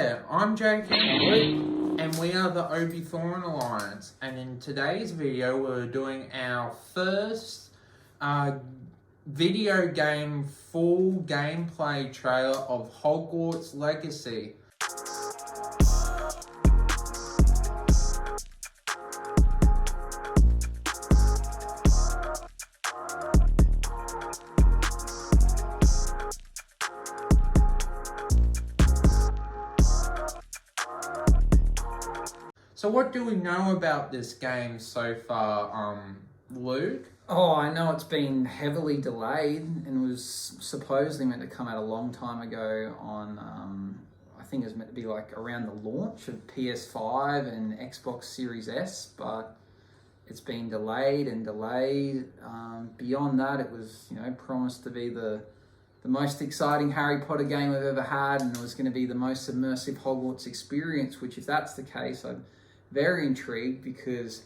there, I'm Jake and we are the Obi Thorn Alliance, and in today's video we're doing our first video game full gameplay trailer of Hogwarts Legacy. So what do we know about this game so far, Luke? Oh, I know it's been heavily delayed and was supposedly meant to come out a long time ago on, I think it was meant to be like around the launch of PS5 and Xbox Series S, but it's been delayed and delayed. Beyond that, it was, promised to be the most exciting Harry Potter game I've ever had, and it was going to be the most immersive Hogwarts experience, which if that's the case, I'm very intrigued because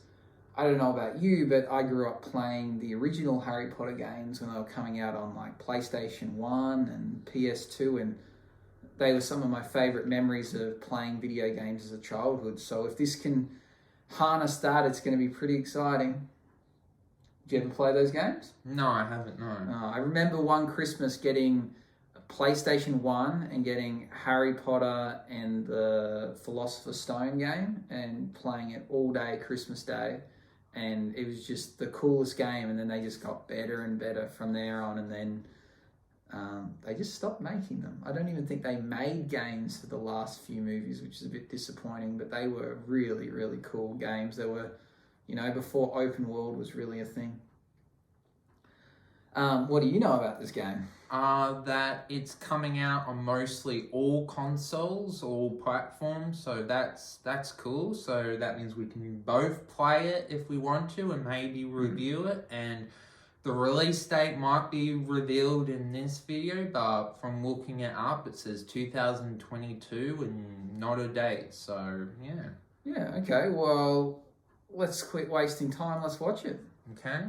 I don't know about you, but I grew up playing the original Harry Potter games when they were coming out on like PlayStation 1 and PS2, and they were some of my favorite memories of playing video games as a childhood. So if this can harness that, it's going to be pretty exciting. Did you ever play those games? No, I haven't, no. I remember one Christmas getting a PlayStation 1 and getting Harry Potter and the Philosopher's Stone game and playing it all day Christmas Day. And it was just the coolest game, and then they just got better and better from there on, and then they just stopped making them. I don't even think they made games for the last few movies, which is a bit disappointing, but they were really, really cool games. They were, before open world was really a thing. What do you know about this game? That it's coming out on mostly all consoles, all platforms, so that's cool. So that means we can both play it if we want to and maybe review it, and the release date might be revealed in this video, but from looking it up it says 2022 and not a date, so yeah. Okay, well, let's quit wasting time, let's watch it. Okay.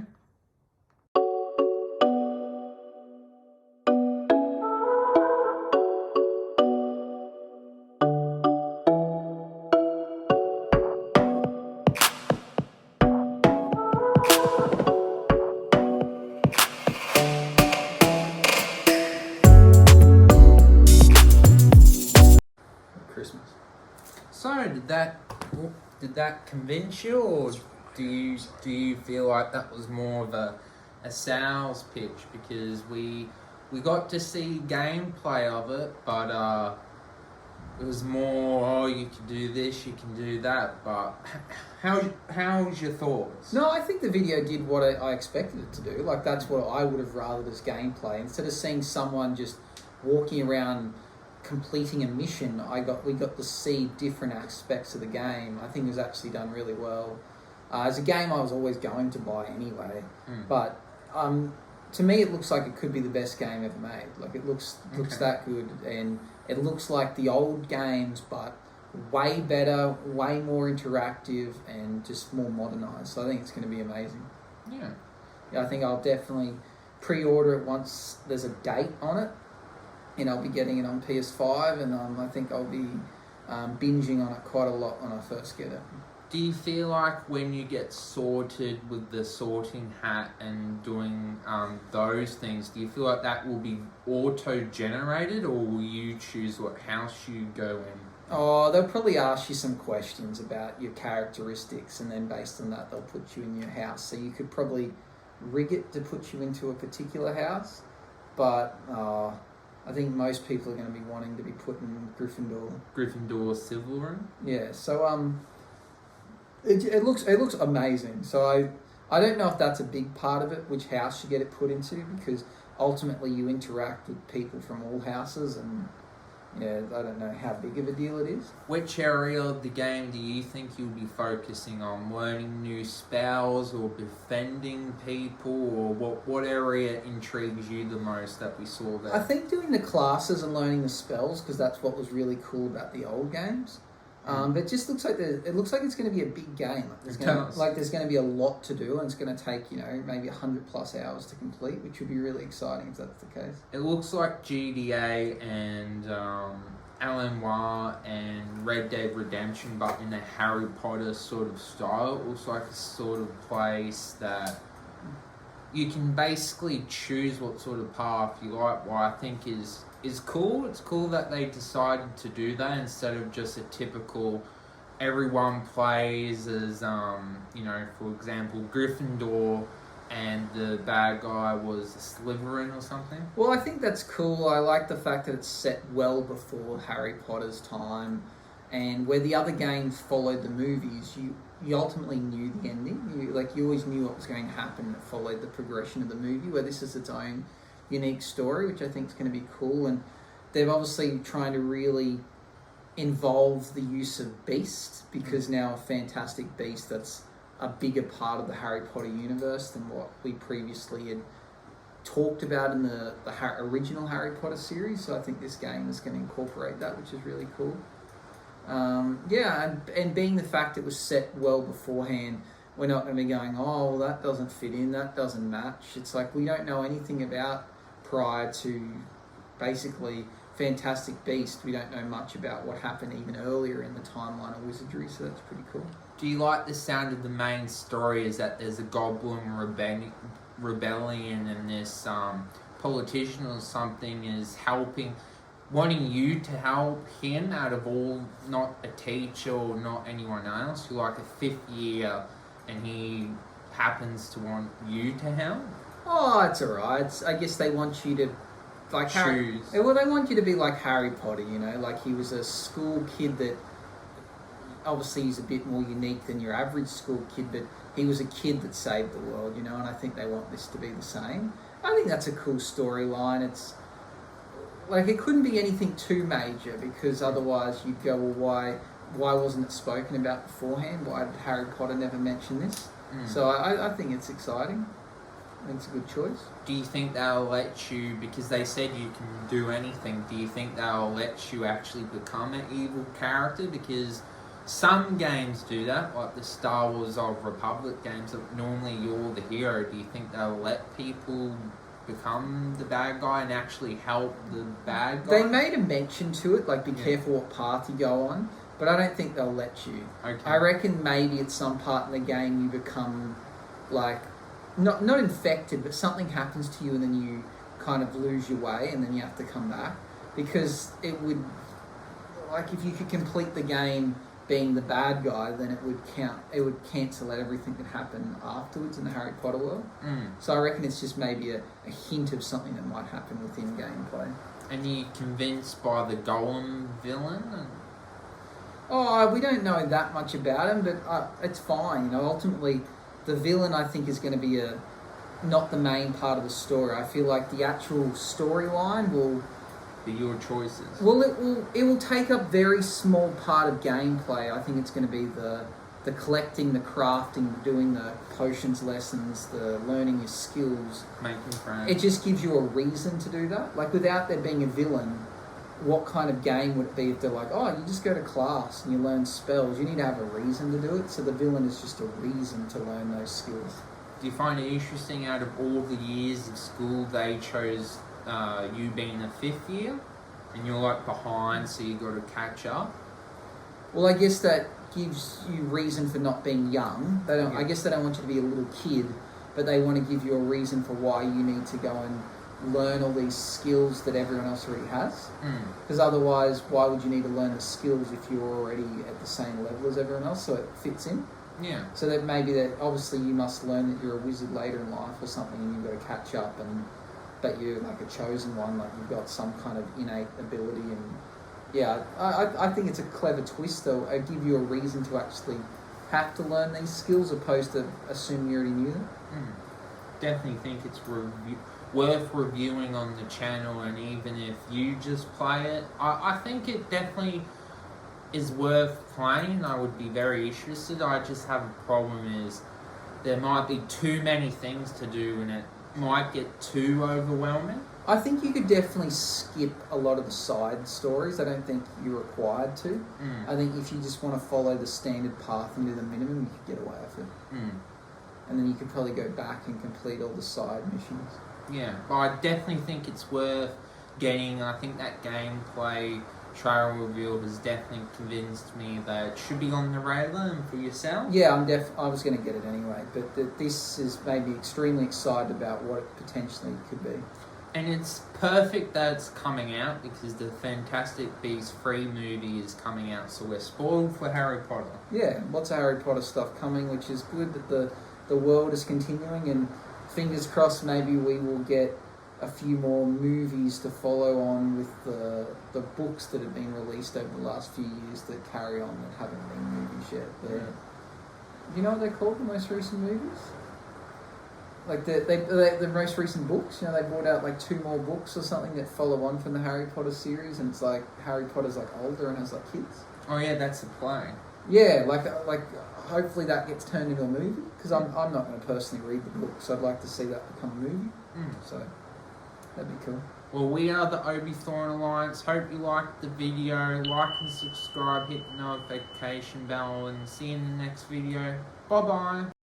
Christmas. So did that convince you, or do you feel like that was more of a sales pitch? Because we got to see gameplay of it, but it was more, you can do this, you can do that. But how's your thoughts? No, I think the video did what I expected it to do. Like, that's what I would have rathered as gameplay. Instead of seeing someone just walking around completing a mission, we got to see different aspects of the game. I think it was actually done really well. As a game I was always going to buy anyway, but to me it looks like it could be the best game ever made. Like, it looks that good, and it looks like the old games, but way better, way more interactive, and just more modernized. So I think it's going to be amazing. Yeah, I think I'll definitely pre-order it once there's a date on it. And I'll be getting it on PS5, and I think I'll be binging on it quite a lot when I first get it. Do you feel like when you get sorted with the sorting hat and doing those things, do you feel like that will be auto-generated, or will you choose what house you go in? Oh, they'll probably ask you some questions about your characteristics, and then based on that, they'll put you in your house. So you could probably rig it to put you into a particular house, but I think most people are going to be wanting to be put in Gryffindor. Gryffindor Silverin? Yeah, so it looks amazing. So I don't know if that's a big part of it, which house you get it put into, because ultimately you interact with people from all houses, and I don't know how big of a deal it is. Which area of the game do you think you'll be focusing on? Learning new spells, or befriending people, or what area intrigues you the most that we saw there? I think doing the classes and learning the spells, because that's what was really cool about the old games. But it just looks like it's going to be a big game. There's going to be a lot to do, and it's going to take maybe 100+ hours to complete, which would be really exciting if that's the case. It looks like GTA LMR and Red Dead Redemption, but in a Harry Potter sort of style. It looks like a sort of place that you can basically choose what sort of path you like. What I think is cool. It's cool that they decided to do that instead of just a typical everyone plays as for example, Gryffindor and the bad guy was Slytherin or something. Well, I think that's cool. I like the fact that it's set well before Harry Potter's time, and where the other games followed the movies, you ultimately knew the ending. You always knew what was going to happen. It followed the progression of the movie, where this is its own unique story, which I think is going to be cool. And they're obviously trying to really involve the use of Beast, because now a Fantastic Beast that's a bigger part of the Harry Potter universe than what we previously had talked about in the original Harry Potter series. So I think this game is going to incorporate that, which is really cool. And being the fact it was set well beforehand, we're not going to be going, oh, well, that doesn't fit in, that doesn't match. It's like we don't know anything about prior to basically Fantastic Beast. We don't know much about what happened even earlier in the timeline of wizardry, so that's pretty cool. Do you like the sound of the main story is that there's a goblin rebellion and this politician or something is wanting you to help him out of all, not a teacher or not anyone else, you're like a fifth year and he happens to want you to help? Oh, it's alright. I guess they want you to like choose. They want you to be like Harry Potter, like he was a school kid that obviously he's a bit more unique than your average school kid, but he was a kid that saved the world, and I think they want this to be the same. I think that's a cool storyline. It's like it couldn't be anything too major, because otherwise you'd go, well, why wasn't it spoken about beforehand? Why did Harry Potter never mention this? So I think it's exciting. I think it's a good choice. Do you think they'll let you, because they said you can do anything, do you think they'll let you actually become an evil character? Because some games do that, like the Star Wars Old Republic games, that normally you're the hero. Do you think they'll let people become the bad guy and actually help the bad guy? They made a mention to it, like be careful what path you go on, but I don't think they'll let you. Okay. I reckon maybe at some part in the game you become like not infected, but something happens to you and then you kind of lose your way and then you have to come back, because it would, like, if you could complete the game being the bad guy, then it would cancel out everything that happened afterwards in the Harry Potter world. So I reckon it's just maybe a hint of something that might happen within gameplay. And you convinced by the Golem villain? Oh, we don't know that much about him, but it's fine. Ultimately, the villain I think is going to be not the main part of the story. I feel like the actual storyline will be your choices. Well, it will take up very small part of gameplay. I think it's going to be the collecting, the crafting, doing the potions lessons, the learning your skills, making friends. It just gives you a reason to do that. Like, without there being a villain, what kind of game would it be if they're like, oh, you just go to class and you learn spells? You need to have a reason to do it. So the villain is just a reason to learn those skills. Do you find it interesting, out of all the years of school, they chose you being a fifth year and you're like behind, so you got to catch up? Well, I guess that gives you reason for not being young. They don't. I guess they don't want you to be a little kid, but they want to give you a reason for why you need to go and learn all these skills that everyone else already has. Because otherwise, why would you need to learn the skills if you're already at the same level as everyone else? So it fits in. Yeah. So that maybe that obviously you must learn that you're a wizard later in life or something, and you've got to catch up, but you're like a chosen one, like you've got some kind of innate ability. And yeah, I think it's a clever twist, though. I give you a reason to actually have to learn these skills, opposed to assuming you already knew them. Definitely think it's worth reviewing on the channel, and even if you just play it, I think it definitely is worth playing. I would be very interested. I just have a problem is there might be too many things to do and it might get too overwhelming. I think you could definitely skip a lot of the side stories. I don't think you're required to. I think if you just want to follow the standard path and do the minimum, you could get away with it. And then you could probably go back and complete all the side missions. Yeah, but I definitely think it's worth getting. I think that gameplay trailer reveal has definitely convinced me that it should be on the radar. And for yourself? Yeah, I was going to get it anyway, but this has made me extremely excited about what it potentially could be. And it's perfect that it's coming out because the Fantastic Beasts 3 movie is coming out, so we're spoiled for Harry Potter. Yeah, lots of Harry Potter stuff coming, which is good that the world is continuing, and fingers crossed maybe we will get a few more movies to follow on with the books that have been released over the last few years that carry on that haven't been movies yet. Do you know what they're called, the most recent movies? Like the most recent books, you know, they brought out like 2 more books or something that follow on from the Harry Potter series, and it's like Harry Potter's like older and has like kids. Oh yeah, that's the play. Yeah, like hopefully that gets turned into a movie, because I'm not going to personally read the book, so I'd like to see that become a movie. So that'd be cool. Well, we are the Obi-Thorn Alliance. Hope you liked the video. Like and subscribe, hit the notification bell, and see you in the next video. Bye bye.